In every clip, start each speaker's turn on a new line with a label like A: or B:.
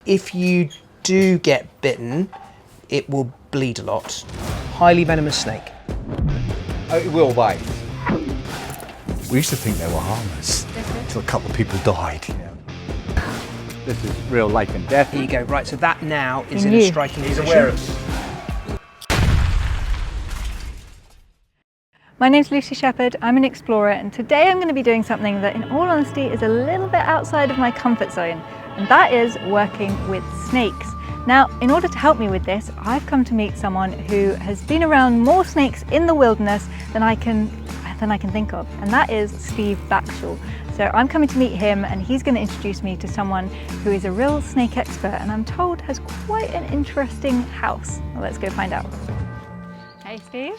A: If you do get bitten, it will bleed a lot. Highly venomous snake.
B: Oh, it will bite. We used to think they were harmless until a couple of people died. This is real life and death.
A: Here you go. Right, so that now is in a striking position.
B: Aware of.
C: My name's Lucy Shepherd, I'm an explorer, and today I'm going to be doing something that in all honesty is a little bit outside of my comfort zone, and that is working with snakes. Now, in order to help me with this, I've come to meet someone who has been around more snakes in the wilderness than I can think of, and that is Steve Backshall. So I'm coming to meet him, and he's going to introduce me to someone who is a real snake expert, and I'm told has quite an interesting house. Well, let's go find out. Hey Steve.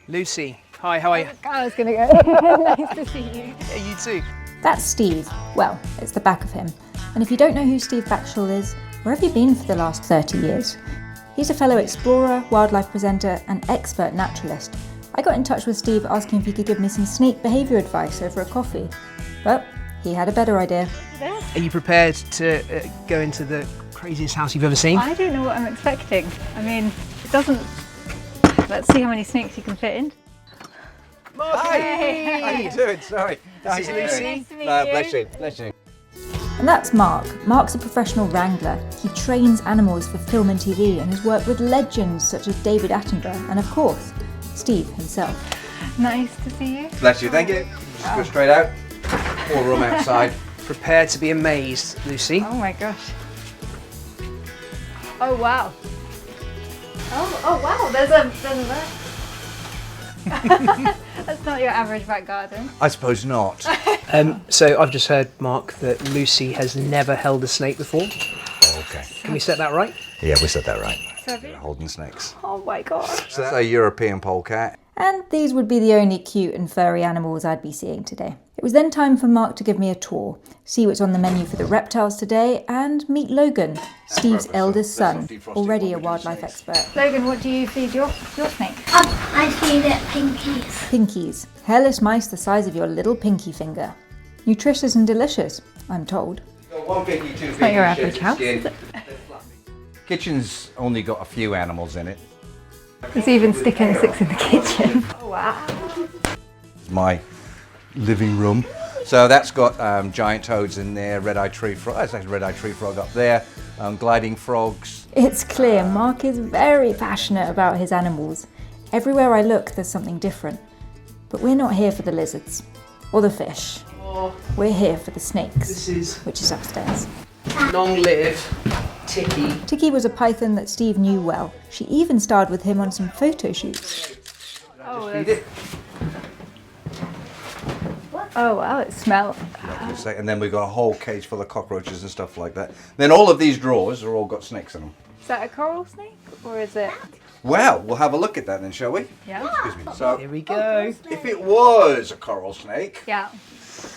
A: Lucy, hi, how are you?
C: I was going to go. Nice to see you.
A: Yeah, you too.
C: That's Steve. Well, it's the back of him. And if you don't know who Steve Backshall is, where have you been for the last 30 years? He's a fellow explorer, wildlife presenter, and expert naturalist. I got in touch with Steve asking if he could give me some snake behaviour advice over a coffee. Well, he had a better idea.
A: Are you prepared to go into the craziest house you've ever seen?
C: I don't know what I'm expecting. I mean, it doesn't... Let's see how many snakes you can fit in.
B: Hi!
C: Hey.
B: How you doing? Sorry.
A: This is Lucy.
C: Nice to meet
B: Bless
C: you.
B: you, bless you.
C: And that's Mark. Mark's a professional wrangler. He trains animals for film and TV and has worked with legends such as David Attenborough and, of course, Steve himself. Nice to see you.
B: Bless you, thank you. Just go straight out. Or room outside.
A: Prepare to be amazed, Lucy.
C: Oh my gosh. Oh wow. Oh wow, there's a That's not your average back garden.
B: I suppose not.
A: So I've just heard, Mark, that Lucy has never held a snake before.
B: Okay.
A: Can we set that right?
B: Yeah, we said that right.
C: So
B: We're holding snakes.
C: oh my god.
B: So that's a European polecat.
C: And these would be the only cute and furry animals I'd be seeing today. It was then time for Mark to give me a tour, see what's on the menu for the reptiles today, and meet Logan, Steve's eldest son, already a wildlife expert. Logan, what do you feed your snake?
D: I feed it pinkies.
C: Pinkies, hairless mice the size of your little pinky finger. Nutritious and delicious, I'm told.
B: One pinky, two pinky.
C: Not your average house, is it?
B: Kitchen's only got a few animals in it.
C: There's even stick and sticks in the kitchen. Oh wow.
B: It's my living room. So that's got giant toads in there, red-eyed tree frog. That's actually red-eyed tree frog up there. Gliding frogs.
C: It's clear Mark is very passionate about his animals. Everywhere I look, there's something different. But we're not here for the lizards or the fish. We're here for the snakes, which is upstairs.
A: Long live Tiki.
C: Tiki was a python that Steve knew well. She even starred with him on some photo shoots. Oh wow, it smells.
B: And then we've got a whole cage full of cockroaches and stuff like that. Then all of these drawers are all got snakes in them.
C: Is that a coral snake or is it?
B: Well, we'll have a look at that then, shall we?
C: Yeah.
B: Excuse me. So,
A: Here we go.
B: if it was a coral snake,
C: Yeah.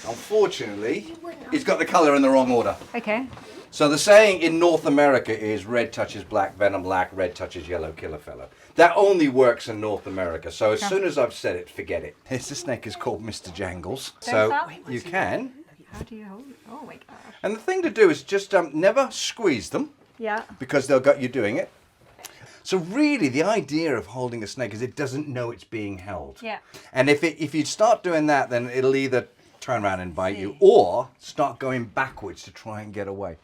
B: unfortunately, it's got the colour in the wrong order.
C: Okay.
B: So the saying in North America is red touches black, venom black, red touches yellow, kill a fellow. That only works in North America. So as soon as I've said it, forget it. This snake is called Mr. Jangles. So you can.
C: How do you hold it? Oh my gosh.
B: And the thing to do is just never squeeze them
C: Yeah.
B: because they'll get you doing it. So really the idea of holding a snake is it doesn't know it's being held.
C: Yeah.
B: And if you start doing that, then it'll either turn around and bite you or start going backwards to try and get away.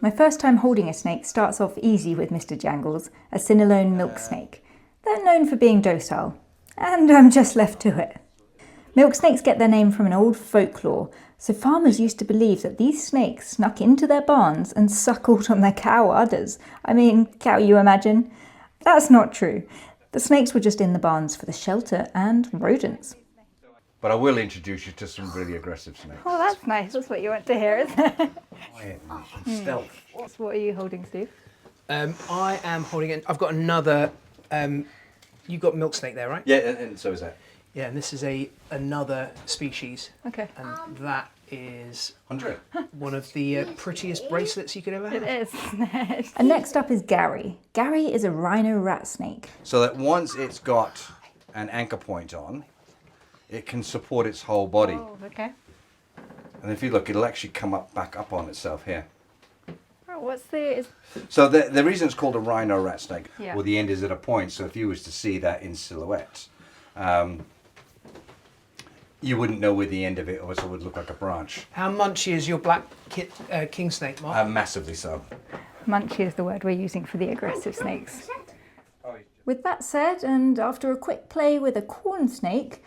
C: My first time holding a snake starts off easy with Mr. Jangles, a Cinnalone milk snake. They're known for being docile, and I'm just left to it. Milk snakes get their name from an old folklore, so farmers used to believe that these snakes snuck into their barns and suckled on their cow udders. I mean, cow you imagine? That's not true. The snakes were just in the barns for the shelter and rodents.
B: But I will introduce you to some really aggressive snakes.
C: Oh, that's nice. That's what you want to hear, isn't it?
B: Quiet and stealth.
C: What are you holding, Steve?
A: I am holding it. I've got another. You got milk snake there, right?
B: Yeah, and so is that.
A: Yeah, and this is another species.
C: Okay.
A: And that is
B: 100.
A: one of the prettiest bracelets you could ever have.
C: It is. And next up is Gary. Gary is a Rhino Rat Snake.
B: So that once it's got an anchor point on, it can support its whole body.
C: Oh, okay.
B: And if you look, it'll actually come back up on itself here.
C: Oh, What's the...
B: So the reason it's called a Rhino Rat Snake,
C: Yeah.
B: well, the end is at a point. So if you was to see that in silhouette, you wouldn't know where the end of it was. It would look like a branch.
A: How munchy is your black king snake, Mark?
B: Massively so.
C: Munchy is the word we're using for the aggressive snakes. With that said, and after a quick play with a corn snake,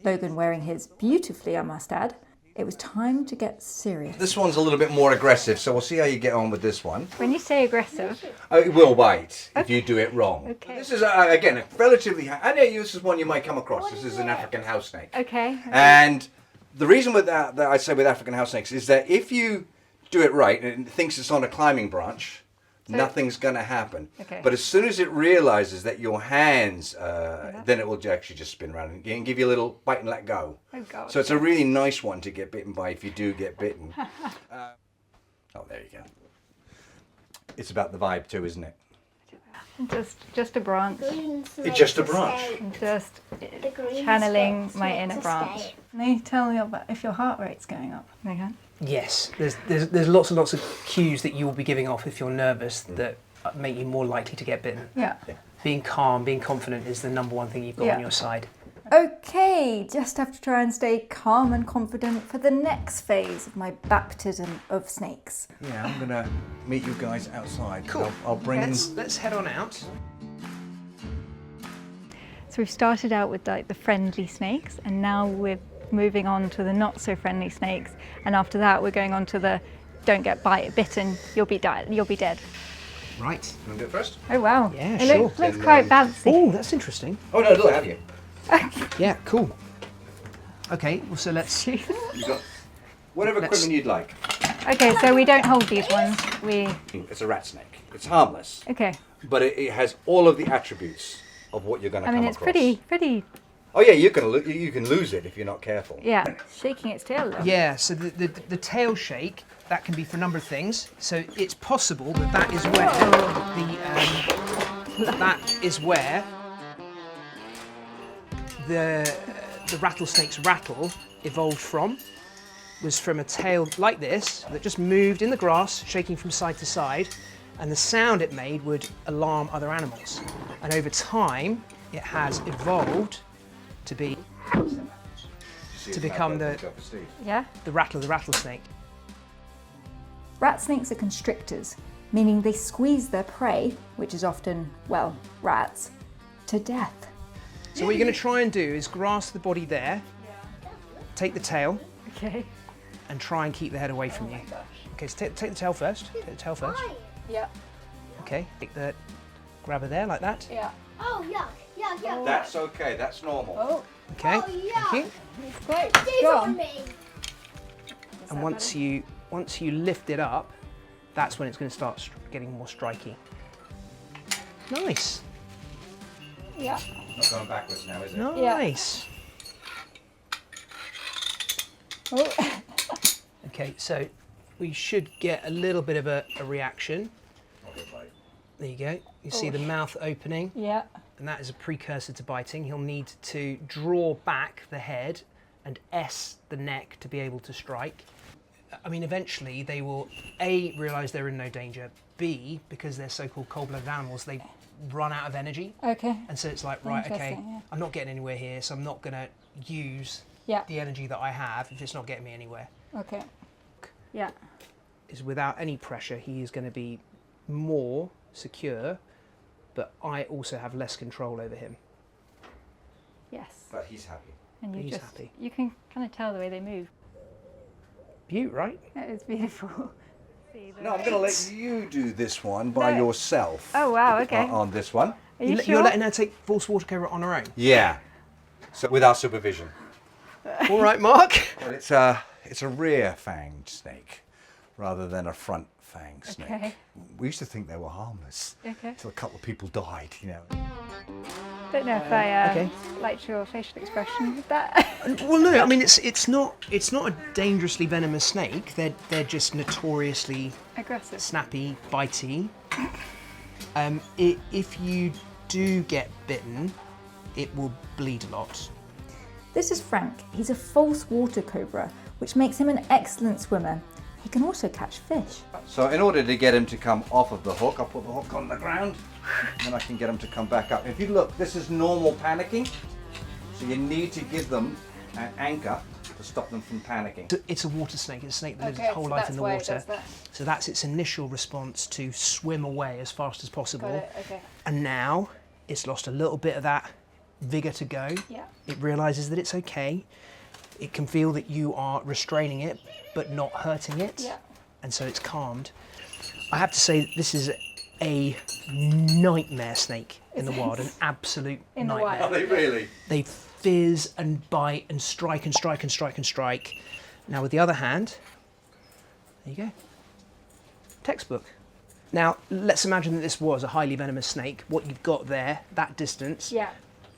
C: Logan wearing his beautifully, I must add, it was time to get serious.
B: This one's a little bit more aggressive, so we'll see how you get on with this one.
C: When you say aggressive...
B: It will bite if you do it wrong.
C: Okay.
B: This is, again, a relatively... I know this is one you might come across. This is an African house snake.
C: Okay.
B: And the reason with that I say with African house snakes is that if you do it right and it thinks it's on a climbing branch, nothing's going to happen.
C: Okay.
B: But as soon as it realizes that your hands, then it will actually just spin around and give you a little bite and let go.
C: Oh, God.
B: So it's a really nice one to get bitten by if you do get bitten. Oh, there you go. It's about the vibe too, isn't it?
C: Just a branch.
B: It's just a branch.
C: Just
D: green
C: channeling
D: snake's
C: my
D: meant
C: inner
D: to
C: branch.
D: stay.
C: Can you tell me about if your heart rate's going up, Megan?
A: Yes, there's lots and lots of cues that you will be giving off if you're nervous that make you more likely to get bitten.
C: Yeah.
A: Being calm, being confident is the number one thing you've got
C: Yeah.
A: on your side.
C: Okay, just have to try and stay calm and confident for the next phase of my baptism of snakes.
B: Yeah, I'm going to meet you guys outside.
A: Cool.
B: I'll bring in...
A: Let's head on out.
C: So we've started out with like the friendly snakes, and now we're moving on to the not so friendly snakes, and after that we're going on to the don't get bitten, you'll be dead.
A: Right.
B: You want to do it first?
C: Oh wow!
A: Yeah,
C: it
A: sure.
C: looks
B: Then,
C: quite bouncy.
A: Oh, that's interesting.
B: Oh, no, look, have you?
A: Yeah, cool. Okay, well, so let's...
B: You got whatever equipment you'd like.
C: Okay, so we don't hold these ones.
B: It's a rat snake. It's harmless,
C: Okay.
B: but it has all of the attributes of what you're going to
C: I
B: come
C: mean, it's
B: across.
C: pretty.
B: Oh yeah, you can lose it if you're not careful.
C: Yeah, shaking its tail. Though.
A: Yeah, so the tail shake, that can be for a number of things. So it's possible that that is where the rattlesnake's rattle evolved from. Was from a tail like this that just moved in the grass, shaking from side to side, and the sound it made would alarm other animals. And over time, it has evolved to be become the
C: Yeah.
A: rattle of the rattlesnake.
C: Rat snakes are constrictors, meaning they squeeze their prey, which is often, well, rats, to death.
A: So what you're going to try and do is grasp the body there, take the tail,
C: Okay.
A: and try and keep the head away from you. Okay, so take the tail first. Take the tail first.
C: Yeah.
A: Okay, grab her there like that.
C: Yeah.
D: Oh, yuck, yuck, yuck.
B: That's okay. That's normal.
C: Oh,
A: Okay,
D: Oh, yeah.
A: thank you.
C: it's quite
D: These on
C: strong.
D: me.
A: And once you lift it up, that's when it's going to start getting more striky. Nice,
C: Yeah.
B: Not going backwards now, is it?
A: nice.
C: Oh.
A: Okay, so we should get a little bit of a reaction. There you go. You see the mouth opening,
C: Yeah.
A: and that is a precursor to biting. He'll need to draw back the head and S the neck to be able to strike. I mean, eventually they will A, realise they're in no danger, B, because they're so-called cold-blooded animals, they run out of energy.
C: Okay.
A: And so it's like, right, okay,
C: Interesting, yeah.
A: I'm not getting anywhere here, so I'm not going to use
C: Yeah.
A: the energy that I have if it's not getting me anywhere.
C: Okay. Yeah.
A: Is without any pressure, he is going to be more secure, but I also have less control over him.
C: Yes.
B: But he's happy.
C: And
A: He's happy.
C: You can kind of tell the way they move.
A: Beaut, right?
C: That is beautiful.
B: No, I'm going to let you do this one by
C: No.
B: yourself.
C: Oh wow. Okay.
B: On this one.
C: Are you sure?
A: You're letting her take force water Cobra on her own.
B: Yeah. So with our supervision.
A: All right, Mark.
B: But it's a rear fanged snake rather than a front fanged snake.
C: Okay.
B: We used to think they were harmless.
C: Okay.
B: Until a couple of people died, you know.
C: Don't know if I
A: Okay.
C: liked your facial expression with that.
A: Well, no, I mean it's not a dangerously venomous snake. They're just notoriously
C: Aggressive.
A: snappy, bitey. If you do get bitten, it will bleed a lot.
C: This is Frank. He's a false water cobra, which makes him an excellent swimmer. he can also catch fish.
B: So in order to get him to come off of the hook, I'll put the hook on the ground, and then I can get him to come back up. If you look, this is normal panicking, so you need to give them an anchor to stop them from panicking.
A: It's a water snake. It's a snake that lives its whole life in the water. So that's its initial response to swim away as fast as possible. And now it's lost a little bit of that vigour to go.
C: Yeah.
A: It realises that it's okay. It can feel that you are restraining it, but not hurting it.
C: Yeah.
A: And so it's calmed. I have to say, this is a nightmare snake in the wild, an absolute nightmare.
B: Are they really?
A: They fizz and bite and strike and strike and strike and strike. Now with the other hand, there you go. Textbook. Now let's imagine that this was a highly venomous snake. What you've got there, that distance,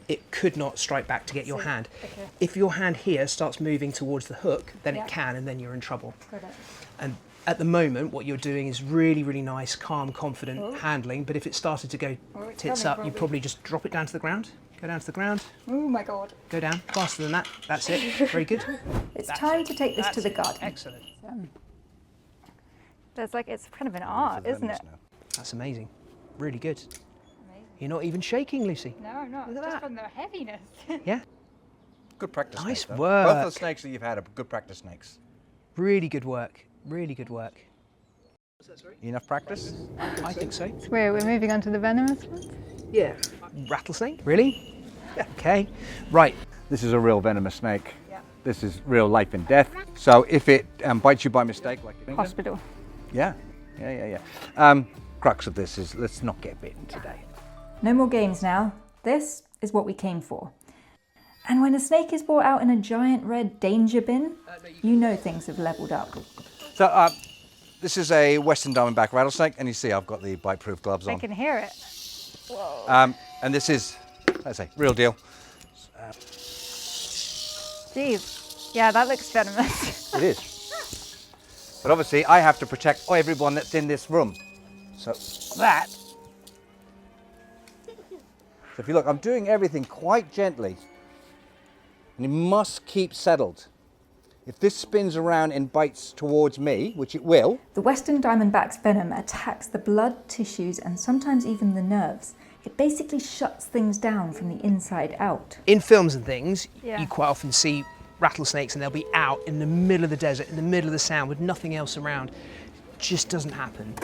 A: it could not strike back to get your hand.
C: Okay.
A: If your hand here starts moving towards the hook, then it can, and then you're in trouble.
C: Got it.
A: And at the moment, what you're doing is really, really nice, calm, confident handling. But if it started to go tits up, you probably just drop it down to the ground. Go down to the ground.
C: Oh my God.
A: Go down. Faster than that. That's it. Very good.
C: It's time to take this to the garden.
A: Excellent.
C: It's kind of an art, isn't it?
A: That's amazing. Really good. You're not even shaking, Lucy.
C: No, I'm not.
A: Look at
C: Just
A: that.
C: from the heaviness.
A: Yeah.
B: Good practice.
A: Nice
B: snake, though.
A: work.
B: Both of the snakes that you've had are good practice snakes.
A: Really good work. Really good work.
B: Enough practice?
A: I think so.
C: So we're moving on to the venomous ones?
A: Yeah. Rattlesnake? Really? Yeah. Okay. Right.
B: This is a real venomous snake.
C: Yeah.
B: This is real life and death. So if it bites you by mistake, like your finger,
C: Hospital.
B: Yeah. Crux of this is let's not get bitten today.
C: No more games now. This is what we came for. And when a snake is brought out in a giant red danger bin, you know things have leveled up.
B: So this is a Western Diamondback rattlesnake, and you see I've got the bite-proof gloves on.
C: I can hear it. Whoa.
B: And this is, let's say, real deal.
C: Steve, yeah, that looks venomous.
B: It is. But obviously I have to protect everyone that's in this room. So that. So if you look, I'm doing everything quite gently. And you must keep settled. If this spins around and bites towards me, which it will.
C: The Western Diamondback's venom attacks the blood, tissues, and sometimes even the nerves. It basically shuts things down from the inside out.
A: In films and things, you quite often see rattlesnakes and they'll be out in the middle of the desert, in the middle of the sand with nothing else around. It just doesn't happen.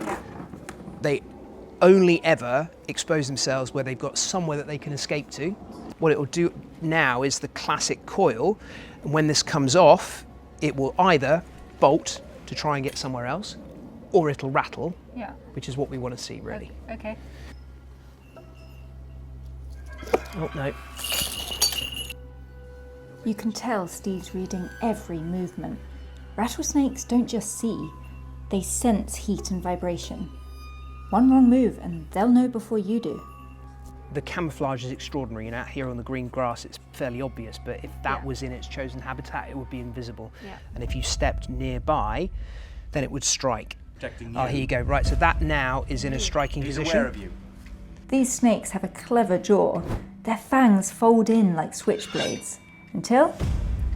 A: They only ever expose themselves where they've got somewhere that they can escape to. What it will do now is the classic coil, and when this comes off, it will either bolt to try and get somewhere else, or it'll rattle, which is what we want to see, really.
C: Okay.
A: Oh, no.
C: You can tell Steve's reading every movement. Rattlesnakes don't just see, they sense heat and vibration. One wrong move and they'll know before you do.
A: The camouflage is extraordinary, and out here on the green grass it's fairly obvious, but if that was in its chosen habitat it would be invisible. And if you stepped nearby, then it would strike.
B: Protecting you.
A: Oh, here you go. Right, so that now is in a striking
B: He's
A: position.
B: aware of you.
C: These snakes have a clever jaw. Their fangs fold in like switchblades, until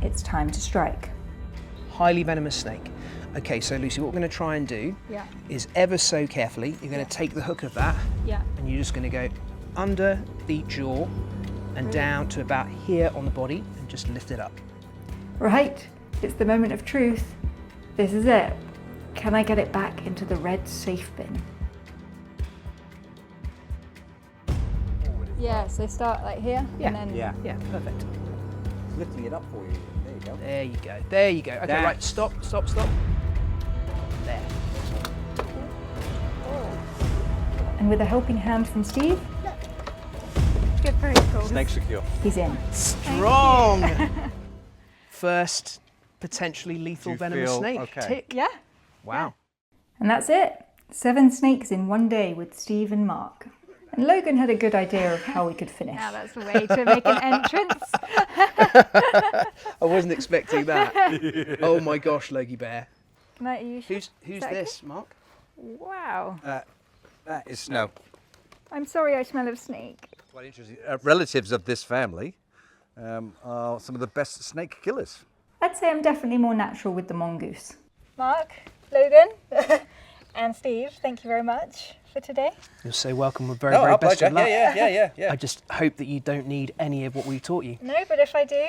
C: it's time to strike.
A: Highly venomous snake. Okay, so Lucy, what we're going to try and do is ever so carefully, you're going to take the hook of that and you're just going to go under the jaw and down to about here on the body and just lift it up.
C: Right, it's the moment of truth. This is it. Can I get it back into the red safe bin? Yeah, so start like here and then...
A: Yeah, perfect.
B: Lifting it up for you. There you go.
A: There you go, there you go. Okay,
B: That.
A: right, stop. There.
C: And with a helping hand from Steve, get very cool.
B: Snake secure.
C: He's in.
A: Strong! First potentially lethal
B: you
A: venomous
B: feel
A: snake.
B: okay?
A: Tick.
C: Yeah.
A: Wow.
C: And that's it. 7 snakes in one day with Steve and Mark. And Logan had a good idea of how we could finish. Now that's the way to make an entrance.
A: I wasn't expecting that. Oh my gosh, Logie Bear.
C: Can I use
A: Who's this, Mark?
C: Wow.
B: That is Snow.
C: I'm sorry I smell of snake.
B: Quite interesting. Relatives of this family are some of the best snake killers.
C: I'd say I'm definitely more natural with the mongoose. Mark, Logan, and Steve, thank you very much for today.
A: You're so welcome. We're very,
B: No,
A: very
B: our
A: best
B: pleasure.
A: of luck.
B: Yeah.
A: I just hope that you don't need any of what we've taught you.
C: No, but if I do,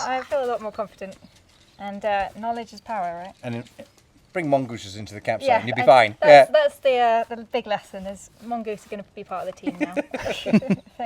C: I feel a lot more confident. And knowledge is power, right?
B: And bring mongooses into the campsite and you'll be
C: and
B: fine.
C: That's the big lesson is mongoose are going to be part of the team now. Thanks.